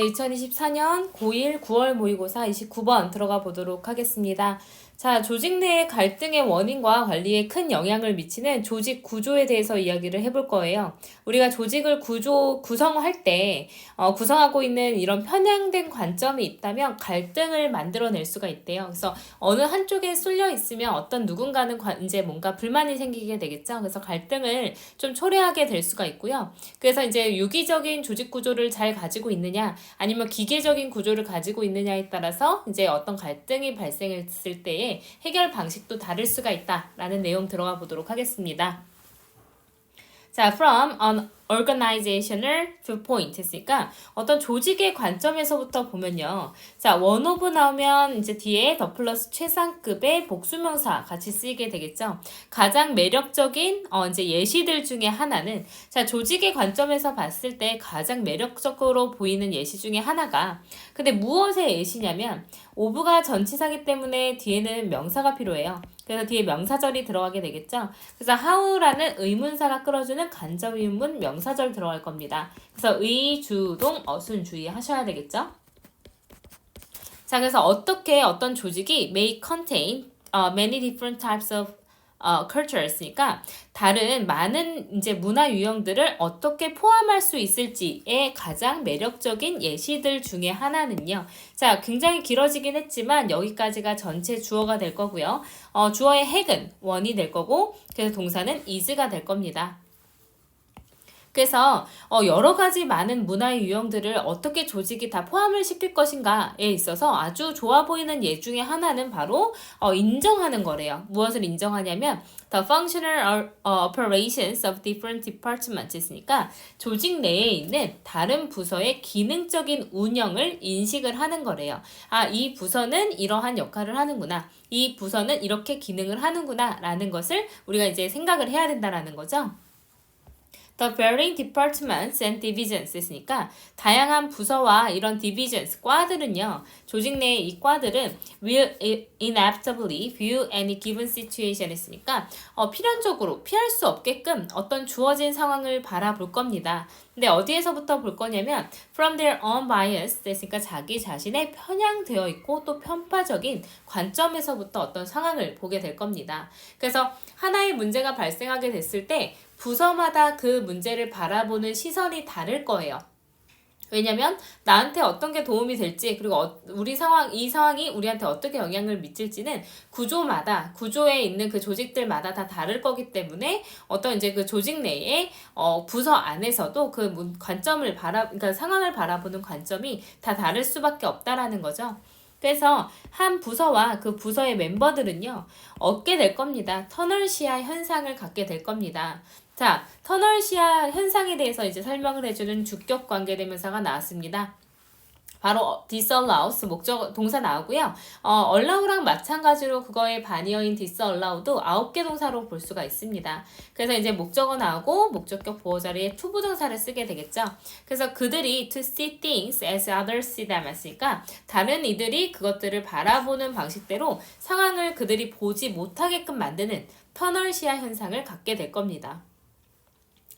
2024년 고1 9월 모의고사 29번 들어가 보도록 하겠습니다. 자, 조직 내의 갈등의 원인과 관리에 큰 영향을 미치는 조직 구조에 대해서 이야기를 해볼 거예요. 우리가 조직을 구성할 때 구성하고 있는 이런 편향된 관점이 있다면 갈등을 만들어낼 수가 있대요. 그래서 어느 한쪽에 쏠려 있으면 어떤 누군가는 이제 뭔가 불만이 생기게 되겠죠. 그래서 갈등을 좀 초래하게 될 수가 있고요. 그래서 이제 유기적인 조직 구조를 잘 가지고 있느냐 아니면 기계적인 구조를 가지고 있느냐에 따라서 이제 어떤 갈등이 발생했을 때에 해결 방식도 다를 수가 있다라는 내용 들어가 보도록 하겠습니다. 자, from an organizational viewpoint 했으니까 어떤 조직의 관점에서부터 보면요. 자, one of 나오면 이제 뒤에 더 플러스 최상급의 복수명사 같이 쓰이게 되겠죠. 가장 매력적인 이제 예시들 중에 하나는 자, 조직의 관점에서 봤을 때 가장 매력적으로 보이는 예시 중에 하나가 근데 무엇의 예시냐면 of가 전치사기 때문에 뒤에는 명사가 필요해요. 그래서 뒤에 명사절이 들어가게 되겠죠. 그래서 how라는 의문사가 끌어주는 간접의문 명사절 들어갈 겁니다. 그래서 의, 주, 동, 어순 주의하셔야 되겠죠. 자, 그래서 어떤 조직이 may contain many different types of cultures니까 다른 많은 이제 문화 유형들을 어떻게 포함할 수 있을지의 가장 매력적인 예시들 중에 하나는요. 자, 굉장히 길어지긴 했지만 여기까지가 전체 주어가 될 거고요. 주어의 핵은 원이 될 거고 그래서 동사는 is가 될 겁니다. 그래서 여러 가지 많은 문화의 유형들을 어떻게 조직이 다 포함을 시킬 것인가에 있어서 아주 좋아 보이는 예 중에 하나는 바로 인정하는 거래요. 무엇을 인정하냐면 the functional operations of different departments 있으니까 조직 내에 있는 다른 부서의 기능적인 운영을 인식을 하는 거래요. 아, 이 부서는 이러한 역할을 하는구나. 이 부서는 이렇게 기능을 하는구나 라는 것을 우리가 이제 생각을 해야 된다라는 거죠. The varying departments and divisions 있으니까 다양한 부서와 이런 divisions, 과들은요. 조직 내의 이 과들은 will inevitably view any given situation 있으니까 필연적으로 피할 수 없게끔 어떤 주어진 상황을 바라볼 겁니다. 근데 어디에서부터 볼 거냐면 from their own bias 됐으니까 자기 자신의 편향되어 있고 또 편파적인 관점에서부터 어떤 상황을 보게 될 겁니다. 그래서 하나의 문제가 발생하게 됐을 때 부서마다 그 문제를 바라보는 시선이 다를 거예요. 왜냐면 나한테 어떤 게 도움이 될지 그리고 이 상황이 우리한테 어떻게 영향을 미칠지는 구조에 있는 그 조직들마다 다 다를 거기 때문에 어떤 이제 그 조직 내에 부서 안에서도 그 그러니까 상황을 바라보는 관점이 다 다를 수밖에 없다라는 거죠. 그래서 한 부서와 그 부서의 멤버들은요, 얻게 될 겁니다. 터널 시야 현상을 갖게 될 겁니다. 자, 터널 시야 현상에 대해서 이제 설명을 해주는 주격 관계대명사가 나왔습니다. 바로 disallows 목적 동사 나오고요. allow랑 마찬가지로 그거의 반이어인 disallow도 9개 동사로 볼 수가 있습니다. 그래서 이제 목적어 나오고 목적격 보호 자리에 to 부정사를 쓰게 되겠죠. 그래서 그들이 to see things as others see them 했으니까 다른 이들이 그것들을 바라보는 방식대로 상황을 그들이 보지 못하게끔 만드는 터널 시야 현상을 갖게 될 겁니다.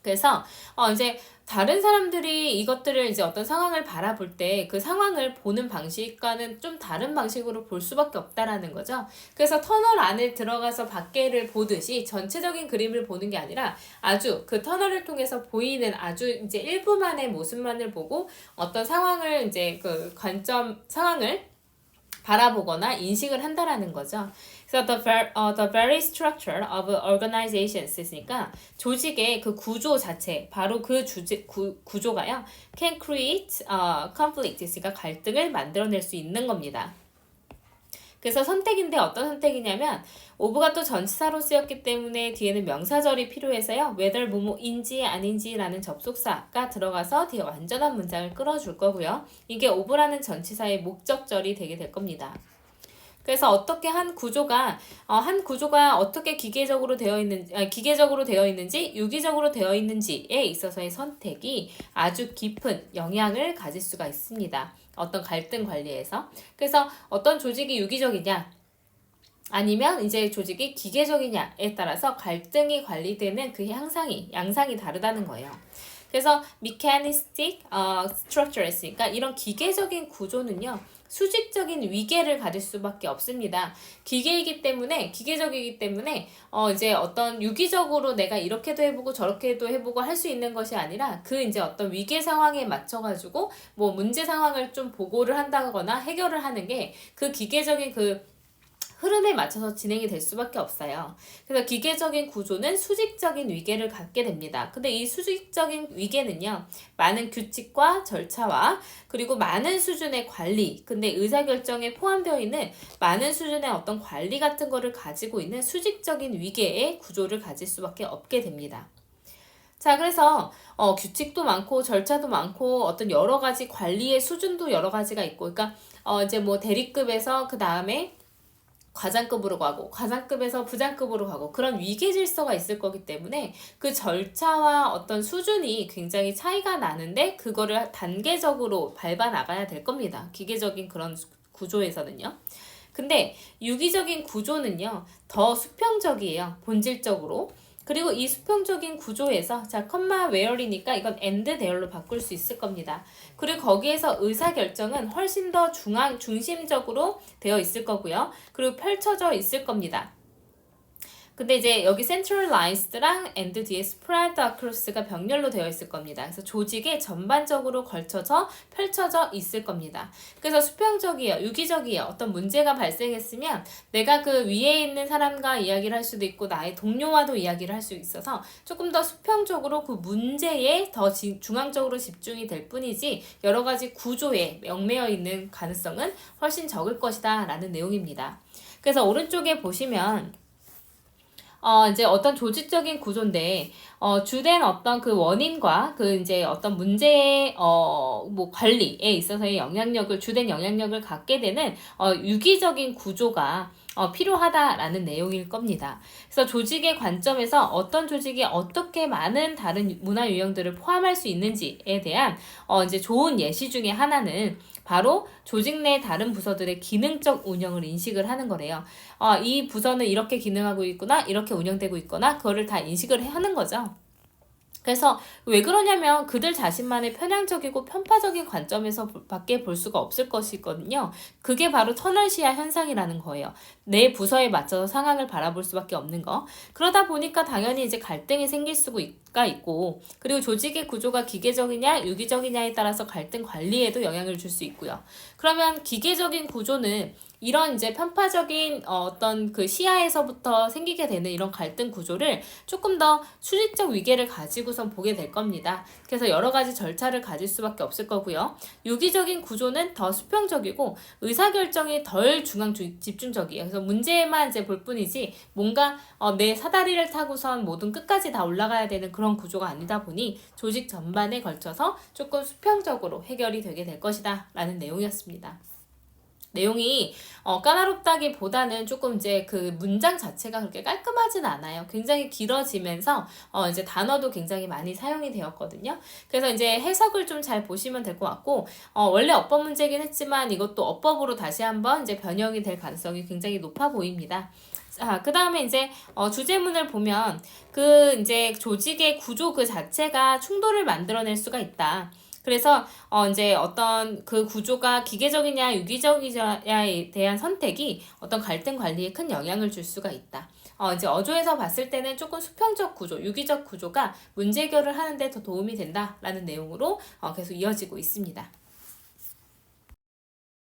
그래서 이제 다른 사람들이 이것들을 이제 어떤 상황을 바라볼 때 그 상황을 보는 방식과는 좀 다른 방식으로 볼 수밖에 없다라는 거죠. 그래서 터널 안에 들어가서 밖에를 보듯이 전체적인 그림을 보는 게 아니라 아주 그 터널을 통해서 보이는 아주 이제 일부만의 모습만을 보고 어떤 상황을 이제 그 상황을 바라보거나 인식을 한다라는 거죠. 그래서 the very structure of organizations 있으니까 조직의 그 구조 자체, 바로 그 구조가요, can create conflict 있으니까 갈등을 만들어낼 수 있는 겁니다. 그래서 선택인데 어떤 선택이냐면 of가 또 전치사로 쓰였기 때문에 뒤에는 명사절이 필요해서요. whether 뭐뭐인지 아닌지라는 접속사가 들어가서 뒤에 완전한 문장을 끌어줄 거고요. 이게 of라는 전치사의 목적절이 되게 될 겁니다. 그래서 어떻게 한 구조가 어떻게 기계적으로 되어 있는지 유기적으로 되어 있는지에 있어서의 선택이 아주 깊은 영향을 가질 수가 있습니다. 어떤 갈등 관리에서. 그래서 어떤 조직이 유기적이냐 아니면 이제 조직이 기계적이냐에 따라서 갈등이 관리되는 그 양상이 다르다는 거예요. 그래서 mechanistic structures니까 이런 기계적인 구조는요. 수직적인 위계를 가질 수밖에 없습니다. 기계적이기 때문에 이제 어떤 유기적으로 내가 이렇게도 해보고 저렇게도 해보고 할 수 있는 것이 아니라 그 이제 어떤 위계 상황에 맞춰가지고 뭐 문제 상황을 좀 보고를 한다거나 해결을 하는 게 그 기계적인 그 흐름에 맞춰서 진행이 될 수밖에 없어요. 그래서 기계적인 구조는 수직적인 위계를 갖게 됩니다. 근데 이 수직적인 위계는요, 많은 규칙과 절차와 그리고 많은 수준의 관리, 근데 의사결정에 포함되어 있는 많은 수준의 어떤 관리 같은 거를 가지고 있는 수직적인 위계의 구조를 가질 수밖에 없게 됩니다. 자, 그래서 규칙도 많고 절차도 많고 어떤 여러 가지 관리의 수준도 여러 가지가 있고, 그러니까 이제 뭐 대리급에서 그 다음에 과장급으로 가고 과장급에서 부장급으로 가고 그런 위계 질서가 있을 거기 때문에 그 절차와 어떤 수준이 굉장히 차이가 나는데 그거를 단계적으로 밟아 나가야 될 겁니다. 기계적인 그런 구조에서는요. 근데 유기적인 구조는요, 더 수평적이에요. 본질적으로. 그리고 이 수평적인 구조에서 자, 컴마 웨어리니까 이건 and there로 바꿀 수 있을 겁니다. 그리고 거기에서 의사결정은 훨씬 더 중심적으로 되어 있을 거고요. 그리고 펼쳐져 있을 겁니다. 근데 이제 여기 centralized랑 and 뒤에 spread across가 병렬로 되어 있을 겁니다. 그래서 조직에 전반적으로 걸쳐서 펼쳐져 있을 겁니다. 그래서 수평적이에요. 유기적이에요. 어떤 문제가 발생했으면 내가 그 위에 있는 사람과 이야기를 할 수도 있고 나의 동료와도 이야기를 할 수 있어서 조금 더 수평적으로 그 문제에 더 중앙적으로 집중이 될 뿐이지 여러 가지 구조에 얽매여 있는 가능성은 훨씬 적을 것이다 라는 내용입니다. 그래서 오른쪽에 보시면 이제 어떤 조직적인 구조인데, 주된 어떤 그 원인과 그 이제 어떤 문제의, 뭐 관리에 있어서의 주된 영향력을 갖게 되는, 유기적인 구조가 필요하다라는 내용일 겁니다. 그래서 조직의 관점에서 어떤 조직이 어떻게 많은 다른 문화 유형들을 포함할 수 있는지에 대한 이제 좋은 예시 중에 하나는 바로 조직 내 다른 부서들의 기능적 운영을 인식을 하는 거래요. 이 부서는 이렇게 기능하고 있구나, 이렇게 운영되고 있거나, 그거를 다 인식을 하는 거죠. 그래서 왜 그러냐면 그들 자신만의 편향적이고 편파적인 관점에서 밖에 볼 수가 없을 것이거든요. 그게 바로 터널시야 현상이라는 거예요. 내 부서에 맞춰서 상황을 바라볼 수밖에 없는 거. 그러다 보니까 당연히 이제 갈등이 생길 수가 있고, 그리고 조직의 구조가 기계적이냐 유기적이냐에 따라서 갈등 관리에도 영향을 줄 수 있고요. 그러면 기계적인 구조는 이런 이제 편파적인 어떤 그 시야에서부터 생기게 되는 이런 갈등 구조를 조금 더 수직적 위계를 가지고선 보게 될 겁니다. 그래서 여러 가지 절차를 가질 수밖에 없을 거고요. 유기적인 구조는 더 수평적이고 의사결정이 덜 집중적이에요. 그래서 문제만 이제 볼 뿐이지 뭔가 내 사다리를 타고선 모든 끝까지 다 올라가야 되는 그런 구조가 아니다 보니 조직 전반에 걸쳐서 조금 수평적으로 해결이 되게 될 것이다 라는 내용이었습니다. 내용이 까다롭다기보다는 조금 이제 그 문장 자체가 그렇게 깔끔하진 않아요. 굉장히 길어지면서 이제 단어도 굉장히 많이 사용이 되었거든요. 그래서 이제 해석을 좀 잘 보시면 될 것 같고 원래 어법 문제긴 했지만 이것도 어법으로 다시 한번 이제 변형이 될 가능성이 굉장히 높아 보입니다. 자, 그 다음에 이제, 주제문을 보면, 그, 이제, 조직의 구조 그 자체가 충돌을 만들어낼 수가 있다. 그래서, 이제 어떤 그 구조가 기계적이냐, 유기적이냐에 대한 선택이 어떤 갈등 관리에 큰 영향을 줄 수가 있다. 이제 어조에서 봤을 때는 조금 수평적 구조, 유기적 구조가 문제 해결을 하는데 더 도움이 된다라는 내용으로 계속 이어지고 있습니다.